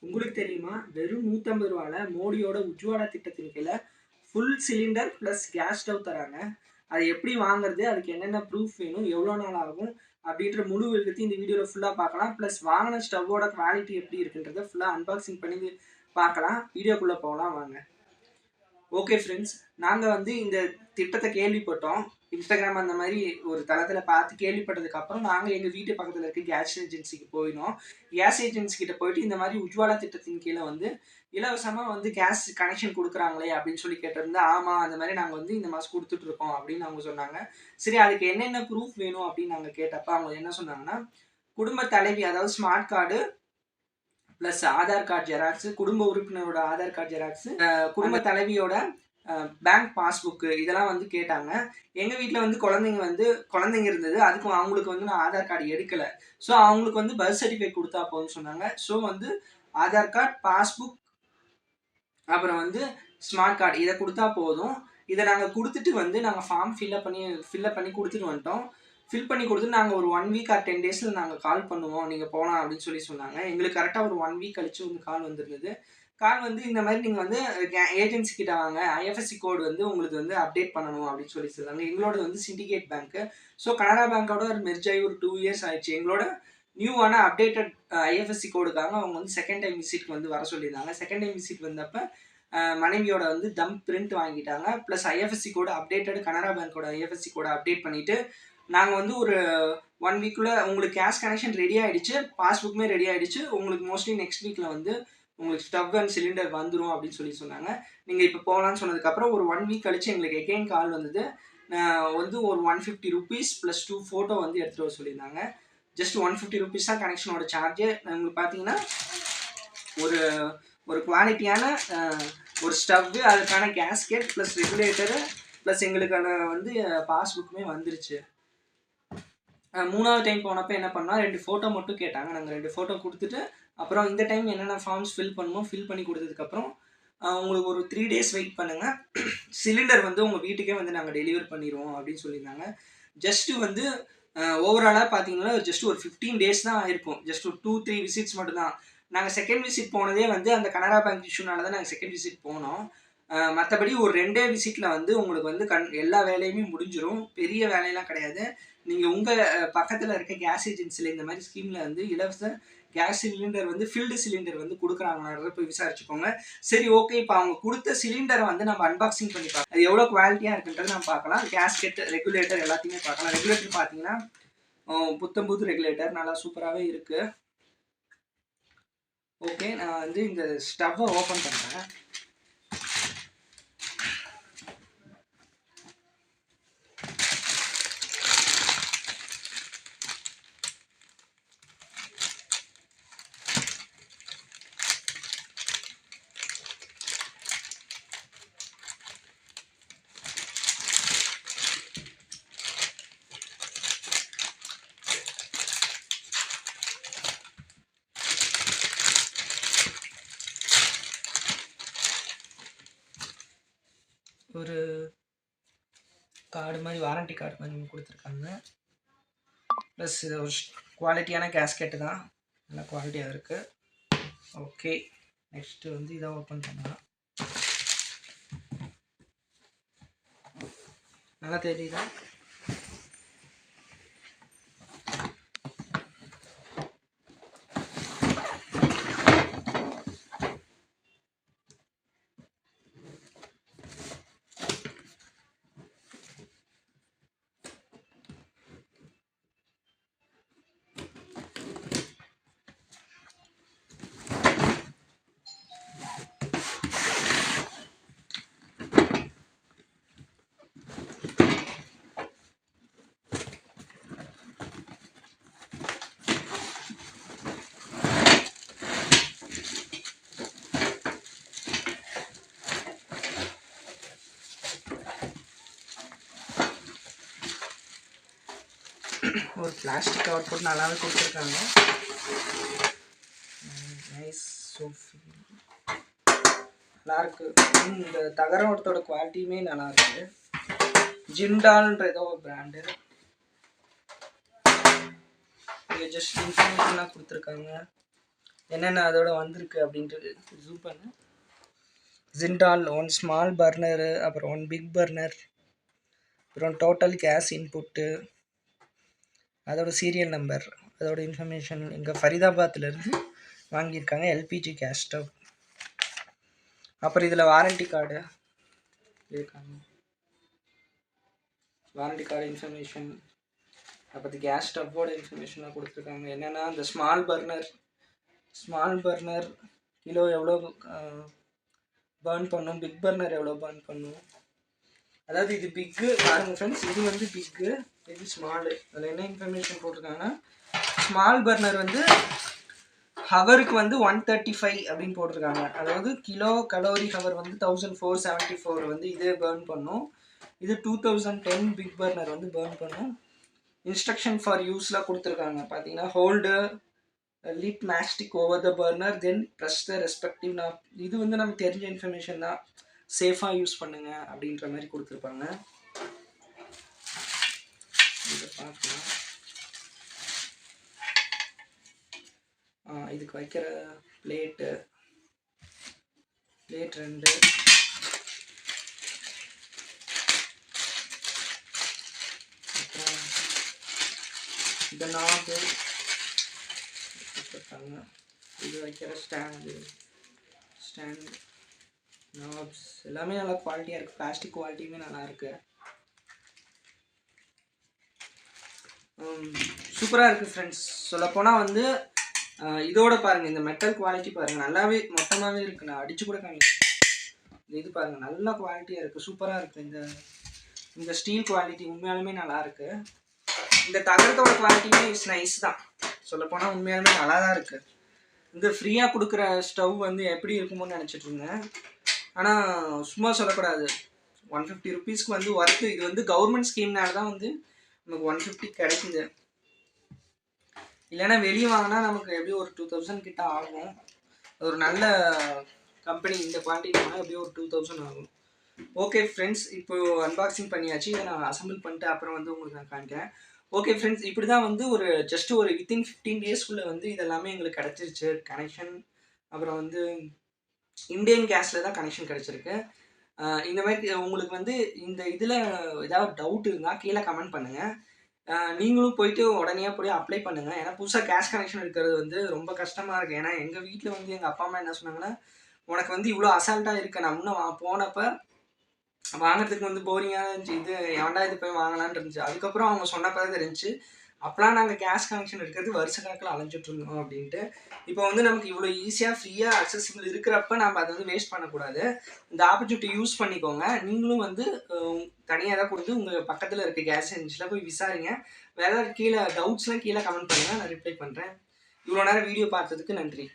உங்களுக்கு தெரியுமா, வெறும் 150 ரூபால மோடியோட உஜ்வாலா திட்டத்தின் கீழே full cylinder plus gas stove தராங்க. அதை எப்படி வாங்குறது, அதுக்கு என்னென்ன ப்ரூஃப் வேணும், எவ்வளோ நாள் ஆகும் அப்படின்ற முழு விவரத்தையும் இந்த வீடியோவில் ஃபுல்லாக பார்க்கலாம். ப்ளஸ் வாங்கின ஸ்டவ்வோட குவாலிட்டி எப்படி இருக்குன்றதை ஃபுல்லாக அன்பாக்சிங் பண்ணி பார்க்கலாம். வீடியோக்குள்ளே போகலாம் வாங்க. ஓகே ஃப்ரெண்ட்ஸ், நாங்கள் வந்து இந்த திட்டத்தை கேள்விப்பட்டோம். இன்ஸ்டாகிராம் அந்த மாதிரி ஒரு தளத்தில் பார்த்து கேள்விப்பட்டதுக்கப்புறம் நாங்கள் எங்கள் வீட்டு பக்கத்தில் இருக்க கேஸ் ஏஜென்சிக்கு போயினோம். கேஸ் ஏஜென்சிக்கிட்ட போயிட்டு இந்த மாதிரி உஜ்வாலா திட்டத்தின் கீழே வந்து இலவசமாக வந்து கேஸ் கனெக்ஷன் கொடுக்குறாங்களே அப்படின்னு சொல்லி கேட்டிருந்தா, ஆமாம் அந்த மாதிரி நாங்கள் வந்து இந்த மாதம் கொடுத்துட்ருக்கோம் அப்படின்னு அவங்க சொன்னாங்க. சரி, அதுக்கு என்னென்ன ப்ரூஃப் வேணும் அப்படின்னு நாங்கள் கேட்டப்போ அவங்க என்ன சொன்னாங்கன்னா, குடும்ப தலைவி, அதாவது smart card plus Aadhaar card xerox, குடும்ப உறுப்பினரோட ஆதார் கார்டு ஜெராக்ஸு, குடும்ப தலைவியோட பேங்க் பாஸ்புக்கு, இதெல்லாம் வந்து கேட்டாங்க. எங்கள் வீட்டில் வந்து குழந்தைங்க இருந்தது. அதுக்கும் அவங்களுக்கு வந்து நான் ஆதார் கார்டு எடுக்கலை. ஸோ அவங்களுக்கு வந்து பர்த் சர்டிஃபிகேட் கொடுத்தா போதும்னு சொன்னாங்க. ஸோ வந்து ஆதார் கார்டு, பாஸ்புக், அப்புறம் வந்து ஸ்மார்ட் கார்டு இதை கொடுத்தா போதும். இதை நாங்கள் கொடுத்துட்டு வந்து நாங்கள் ஃபார்ம் ஃபில்லப் பண்ணி கொடுத்துட்டு வந்துட்டோம். ஃபில் பண்ணி கொடுத்துட்டு நாங்கள் ஒரு 1 வீக் ஆர் 10 டேஸில் நாங்கள் கால் பண்ணுவோம், நீங்கள் போகலாம் அப்படின்னு சொல்லி சொன்னாங்க. எங்களுக்கு கரெக்டாக ஒரு 1 வீக் கழிச்சு வந்து கால் வந்துருந்தது. கால் வந்து இந்த மாதிரி நீங்கள் வந்து ஏஜென்சி கிட்ட வாங்க, ஐஎஃப்எஸ்சி கோடு வந்து உங்களுக்கு வந்து அப்டேட் பண்ணணும் அப்படின்னு சொல்லி சொன்னாங்க. எங்களோட வந்து சிண்டிகேட் பேங்க்கு. ஸோ கனரா பேங்க்கோட ஒரு மெர்ஜ் ஆகி ஒரு 2 இயர்ஸ் ஆயிடுச்சு. எங்களோட நியூவான அப்டேட்டட் ஐஎஃப்எஸ்சி கோடுக்காக அவங்க வந்து செகண்ட் டைம் விசிட்க்கு வந்து வர சொல்லியிருந்தாங்க. செகண்ட் டைம் விசிட் வந்தப்போ மனைவியோட வந்து தம் பிரிண்ட் வாங்கிட்டாங்க. Plus IFSC code updated, Canara பேங்க்கோட ஐஎஃப்எஸ்சி கோடை அப்டேட் பண்ணிவிட்டு நாங்கள் வந்து ஒரு 1 வீக்குள்ளே உங்களுக்கு கேஷ் கனெக்ஷன் ரெடி ஆகிடுச்சு, பாஸ்புக்குமே ரெடி ஆகிடுச்சு. உங்களுக்கு மோஸ்ட்லி நெக்ஸ்ட் வீக்கில் வந்து உங்களுக்கு ஸ்டவ் அண்ட் சிலிண்டர் வந்துடும் அப்படின்னு சொல்லி சொன்னாங்க. நீங்கள் இப்போ போகலான்னு சொன்னதுக்கப்புறம் ஒரு 1 வீக் கழிச்சு எங்களுக்கு எகெயின் கால் வந்தது. வந்து ஒரு 150 ரூபீஸ் ப்ளஸ் 2 ஃபோட்டோ வந்து எடுத்துகிட்டு வர சொல்லியிருந்தாங்க. ஜஸ்ட் 150 ரூபீஸ் தான் கனெக்ஷனோட சார்ஜு. உங்களுக்கு பார்த்தீங்கன்னா ஒரு குவாலிட்டியான ஒரு ஸ்டவ்வு, அதுக்கான கேஸ்கெட் ப்ளஸ் ரெகுலேட்டரு ப்ளஸ் எங்களுக்கான வந்து பாஸ்புக்குமே வந்துருச்சு. 3வது டைம் போனப்போ என்ன பண்ணால் 2 ஃபோட்டோ மட்டும் கேட்டாங்க. நாங்கள் 2 ஃபோட்டோ கொடுத்துட்டு அப்புறம் இந்த டைம் என்னென்ன ஃபார்ம்ஸ் ஃபில் பண்ணணும், ஃபில் பண்ணி கொடுத்ததுக்கப்புறம் உங்களுக்கு ஒரு 3 டேஸ் வெயிட் பண்ணுங்கள், சிலிண்டர் வந்து உங்கள் வீட்டுக்கே வந்து நாங்கள் டெலிவர் பண்ணிடுவோம் அப்படின்னு சொல்லியிருந்தாங்க. ஜஸ்ட்டு வந்து ஓவராலாக பார்த்தீங்கன்னா ஜஸ்ட் ஒரு 15 டேஸ் தான் ஆயிருக்கும். ஜஸ்ட் ஒரு 2-3 விசிட்ஸ் மட்டும்தான். நாங்கள் செகண்ட் விசிட் போனதே வந்து அந்த கனரா பேங்க் இஷ்யூனால தான் நாங்கள் செகண்ட் விசிட் போனோம். மற்றபடி ஒரு 2டே விசிட்டில் வந்து உங்களுக்கு வந்து எல்லா வேலையுமே முடிஞ்சிடும். பெரிய வேலையெல்லாம் கிடையாது. நீங்கள் உங்கள் பக்கத்தில் இருக்க கேஸ் ஏஜென்சியில் இந்த மாதிரி ஸ்கீமில் வந்து இலவச கேஸ் சிலிண்டர் வந்து ஃபில்டு சிலிண்டர் வந்து கொடுக்குறாங்கன்றத போய் விசாரிச்சுக்கோங்க. சரி, ஓகே. இப்போ அவங்க கொடுத்த சிலிண்டரை வந்து நம்ம அன்பாக்சிங் பண்ணி பார்க்கலாம். அது எவ்வளோ குவாலிட்டியாக இருக்குன்றது நம்ம பார்க்கலாம். கேஸ்கெட், ரெகுலேட்டர் எல்லாத்தையுமே பார்க்கலாம். ரெகுலேட்டர் பார்த்தீங்கன்னா புத்தம்புது ரெகுலேட்டர், நல்லா சூப்பராகவே இருக்குது. ஓகே, நான் வந்து இந்த ஸ்டவ்வை ஓப்பன் பண்ணுறேன். ஒரு கார்டு மாதிரி, வாரண்டி கார்டு மாதிரி கொடுத்துருக்காங்க. ப்ளஸ் இது ஒரு குவாலிட்டியான கேஸ்கெட்டு தான், நல்லா குவாலிட்டியாக இருக்குது. ஓகே, நெக்ஸ்ட்டு வந்து இதை ஓப்பன் பண்ணலாம். நல்லா தெரியுதா? ஒரு பிளாஸ்டிக் கவர் போட்டு நல்லாவே கொடுத்துருக்காங்க. நைஸ், நல்லாயிருக்கு. இந்த தகரத்தோட குவாலிட்டியுமே நல்லாயிருக்கு. ஜிண்டால்ன்ற ஏதோ ஒரு பிராண்டு. ஜஸ்ட் இன்ஃபர்மேஷனாக கொடுத்துருக்காங்க. என்னென்ன அதோட வந்திருக்கு அப்படின்ட்டு ஜூம் பண்ண. ஜிண்டால் 1 ஸ்மால் பர்னரு, அப்புறம் 1 பிக் பர்னர், அப்புறம் டோட்டல் கேஸ் இன்புட்டு, அதோட சீரியல் நம்பர், அதோட இன்ஃபர்மேஷன் இங்கே ஃபரிதாபாத்லேருந்து வாங்கியிருக்காங்க எல்பிஜி கேஸ் ஸ்டவ். அப்புறம் இதில் வாரண்டி கார்டு இருக்காங்க, வாரண்டி கார்டு இன்ஃபர்மேஷன், அப்புறம் கேஸ் ஸ்டவ்வோட இன்ஃபர்மேஷனாக கொடுத்துருக்காங்க. என்னென்னா இந்த ஸ்மால் பர்னர் கிலோ எவ்வளோ பர்ன் பண்ணும், பிக் பர்னர் எவ்வளோ பர்ன் பண்ணும். அதாவது இது பிக்கு பாருங்கள் ஃப்ரெண்ட்ஸ், இது வந்து பிக்கு, இது ஸ்மாலு. அதில் என்ன இன்ஃபர்மேஷன் போட்டிருக்காங்கன்னா, ஸ்மால் பர்னர் வந்து ஹவருக்கு வந்து 135 அப்படின்னு போட்டிருக்காங்க. அதாவது கிலோ கலோரி ஹவர் வந்து 1474 வந்து இதே பர்ன் பண்ணும். இது 2010 பிக் பர்னர் வந்து பர்ன் பண்ணும். இன்ஸ்ட்ரக்ஷன் ஃபார் யூஸ்லாம் கொடுத்துருக்காங்க. பார்த்தீங்கன்னா hold lid mastic over the burner, then press the respective knob. இது வந்து நமக்கு தெரிஞ்ச இன்ஃபர்மேஷன் தான், சேஃபாக யூஸ் பண்ணுங்க அப்படின்ற மாதிரி கொடுத்துருப்பாங்க. இதை பார்க்கலாம். இதுக்கு வைக்கிற பிளேட் 2, அப்புறம் இந்த நாபு கொடுத்துருக்காங்க. இது வைக்கிற ஸ்டாண்டு நாப்ஸ் எல்லாமே நல்லா குவாலிட்டியாக இருக்குது. பிளாஸ்டிக் குவாலிட்டியுமே நல்லாயிருக்கு. சூப்பராக இருக்குது ஃப்ரெண்ட்ஸ். சொல்லப்போனால் வந்து இதோட பாருங்கள், இந்த மெட்டல் குவாலிட்டி பாருங்கள், நல்லாவே மொத்தமாகவே இருக்குது. நான் அடித்து கூட காமிக்கிறேன். இது பாருங்கள், நல்லா குவாலிட்டியாக இருக்குது, சூப்பராக இருக்குது. இந்த ஸ்டீல் குவாலிட்டி உண்மையாலுமே நல்லாயிருக்கு. இந்த தகரத்தோட குவாலிட்டியுமே இட்ஸ் நைஸ் தான். சொல்லப்போனால் உண்மையாலுமே நல்லா தான் இருக்குது. இந்த ஃப்ரீயாக கொடுக்குற ஸ்டவ் வந்து எப்படி இருக்குமோன்னு நினச்சிட்டு இருந்தேன். ஆனால் சும்மா சொல்லக்கூடாது, 150 ருபீஸ்க்கு வந்து ஒர்த்து. இது வந்து கவர்மெண்ட் ஸ்கீம்னால தான் வந்து நமக்கு 150 கிடைக்குது. இல்லைன்னா வெளியே வாங்கினா நமக்கு எப்படியும் ஒரு 2000 கிட்ட ஆகும். ஒரு நல்ல கம்பெனி இந்த குவான்டிட்டி வாங்கினா எப்படியும் ஒரு 2000 ஆகும். ஓகே ஃப்ரெண்ட்ஸ், இப்போ அன்பாக்சிங் பண்ணியாச்சு. இதை நான் அசம்பிள் பண்ணிட்டு அப்புறம் வந்து உங்களுக்கு நான் காமிக்கிறேன். ஓகே ஃப்ரெண்ட்ஸ், இப்படி தான் வந்து ஒரு ஜஸ்ட் ஒரு வித்தின் 15 டேஸ்க்குள்ளே வந்து இதெல்லாமே எங்களுக்கு கிடச்சிருச்சு கனெக்ஷன். அப்புறம் வந்து இண்டியன் கேஸில் தான் கனெக்ஷன் கிடச்சிருக்கு. இந்த மாதிரி உங்களுக்கு வந்து இந்த இதில் ஏதாவது டவுட் இருந்தால் கீழே கமெண்ட் பண்ணுங்கள். நீங்களும் போயிட்டு உடனே போய் அப்ளை பண்ணுங்கள். ஏன்னா புதுசாக கேஸ் கனெக்ஷன் எடுக்கிறது வந்து ரொம்ப கஷ்டமாக இருக்குது. ஏன்னா எங்கள் வீட்டில் வந்து எங்கள் அப்பா அம்மா என்ன சொன்னாங்கன்னா, உனக்கு வந்து இவ்வளோ அசால்ட்டாக இருக்க, நான் இன்னும் போனப்போ வாங்கிறதுக்கு வந்து போரிங்காக இருந்துச்சு, இது ஏன்டா இது போய் வாங்கலான்னு இருந்துச்சு. அதுக்கப்புறம் அவங்க சொன்னப்போ தான் தெரிஞ்சிச்சு, அப்போலாம் நாங்கள் கேஸ் கனெக்ஷன் எடுக்கிறது வருஷ கணக்கில் அலைஞ்சிட்டு இருந்தோம் அப்படின்ட்டு. இப்போ வந்து நமக்கு இவ்வளோ ஈஸியாக ஃப்ரீயாக அக்சசிபிள் இருக்கிறப்ப நம்ம அதை வந்து வேஸ்ட் பண்ணக்கூடாது. இந்த ஆப்பர்ச்சுனிட்டி யூஸ் பண்ணிக்கோங்க. நீங்களும் வந்து தனியாக தான் கொடுத்து உங்கள் பக்கத்தில் இருக்க கேஸ் ஏஜென்சியில் போய் விசாரிங்க. வேறு கீழே டவுட்ஸ்லாம் கீழே கமெண்ட் பண்ணுங்கள், நான் ரிப்ளை பண்ணுறேன். இவ்வளோ நேரம் வீடியோ பார்த்ததுக்கு நன்றி.